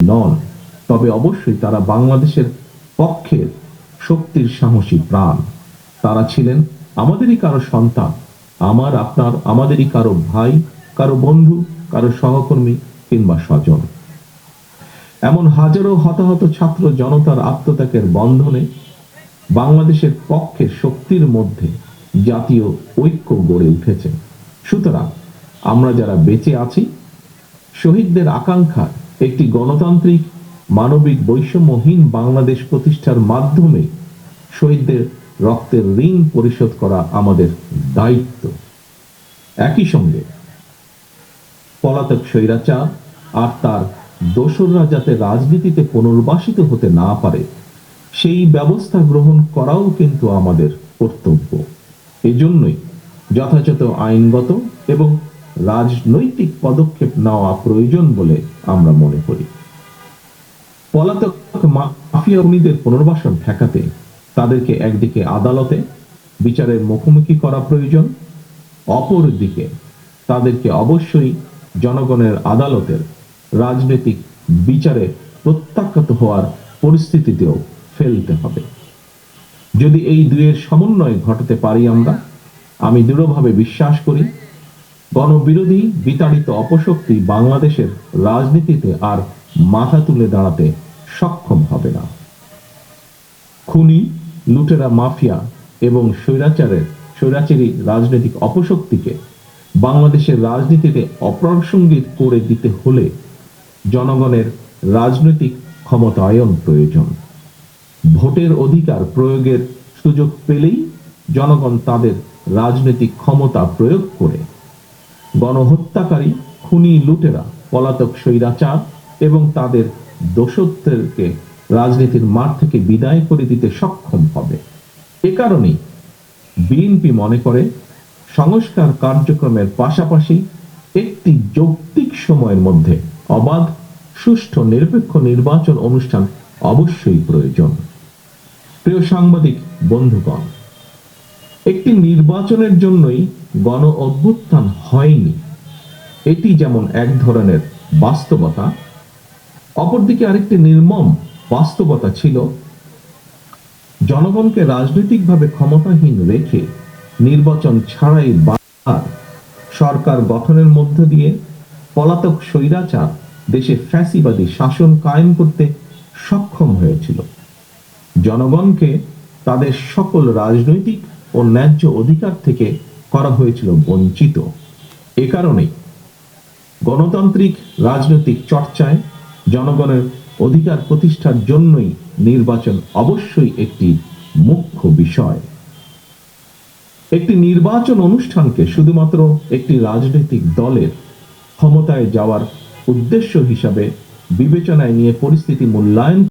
নন, তবে অবশ্যই তারা বাংলাদেশের পক্ষের শক্তির সাহসী প্রাণ। তারা ছিলেন আমাদেরই কারো সন্তান, আপনার আমাদেরই কারো ভাই, কারো বন্ধু, কারো সহকর্মী কিংবা স্বজন। এমন হাজারো হতাহত ছাত্র জনতার আত্মত্যাগের বন্ধনে বাংলাদেশের পক্ষের শক্তির মধ্যে জাতীয় ঐক্য গড়ে উঠেছে। সুতরাং আমরা যারা বেঁচে আছি, শহীদদের আকাঙ্ক্ষা একটি গণতান্ত্রিক, মানবিক, বৈষম্যহীন বাংলাদেশ প্রতিষ্ঠার মাধ্যমে শহীদদের রক্তের ঋণ পরিশোধ করা আমাদের দায়িত্ব। একই সঙ্গে পলাতক স্বৈরাচার আর তার দোসররা যাতে রাজনীতিতে পুনর্বাসিত হতে না পারে, সেই ব্যবস্থা গ্রহণ করাও কিন্তু আমাদের কর্তব্য। এজন্যই যথাযথ আইনগত এবং রাজনৈতিক পদক্ষেপ নেওয়া প্রয়োজন বলে আমরা মনে করি। পলাতক মাফিয়া খুনিদের পুনর্বাসন ঠেকাতে তাদেরকে একদিকে আদালতে বিচারের মুখোমুখি করা প্রয়োজন, অপরদিকে তাদেরকে অবশ্যই জনগণের আদালতের রাজনৈতিক বিচারে প্রত্যাখ্যাত হওয়ার পরিস্থিতিতেও ফেলতে হবে। যদি এই দুয়ের সমন্বয় ঘটাতে পারি আমি দৃঢ়ভাবে বিশ্বাস করি গণবিরোধী বিতাড়িত অপশক্তি বাংলাদেশের রাজনীতিতে আর মাথা তুলে দাঁড়াতে সক্ষম হবে না। খুনি, লুটেরা, মাফিয়া এবং স্বৈরাচারী রাজনৈতিক অপশক্তিকে বাংলাদেশের রাজনীতিতে অপ্রাসঙ্গিক করে দিতে হলে জনগণের রাজনৈতিক ক্ষমতায়ন প্রয়োজন। ভোটের অধিকার প্রয়োগের সুযোগ পেলেই জনগণ তাদের রাজনৈতিক ক্ষমতা প্রয়োগ করে গণহত্যাকারী, খুনি, লুটেরা, পলাতক স্বৈরাচার এবং তাদের দোষত্বকে রাজনীতির মাঠ থেকে বিদায় করে দিতে সক্ষম হবে। এ কারণেই বিএনপি মনে করে সংস্কার কার্যক্রমের পাশাপাশি একটি যৌক্তিক সময়ের মধ্যে অবাধ, সুষ্ঠু, নিরপেক্ষ নির্বাচন অনুষ্ঠান অবশ্যই প্রয়োজন। প্রিয় সাংবাদিক বন্ধুগণ, একটি নির্বাচনের জন্যই গণ অভ্যুত্থান হয়নি, এটি যেমন এক ধরনের বাস্তবতা, অপরদিকে আরেকটি নির্মম বাস্তবতা ছিল জনগণকে রাজনৈতিকভাবে ক্ষমতাহীন রেখে নির্বাচন ছাড়াই সরকার গঠনের মধ্য দিয়ে পলাতক স্বৈরাচার দেশে ফ্যাসিবাদী শাসন কায়েম করতে সক্ষম হয়েছিল। জনগণকে তাদের সকল রাজনৈতিক ও ন্যায্য অধিকার থেকে করা হয়েছিল বঞ্চিত। এ কারণেই গণতান্ত্রিক রাজনৈতিক চর্চায় জনগণের অধিকার প্রতিষ্ঠার জন্যই নির্বাচন অবশ্যই একটি মুখ্য বিষয়। একটি নির্বাচন অনুষ্ঠানকে শুধুমাত্র একটি রাজনৈতিক দলের ক্ষমতায় যাওয়ার উদ্দেশ্য হিসাবে বিবেচনায় নিয়ে পরিস্থিতি মূল্যায়ন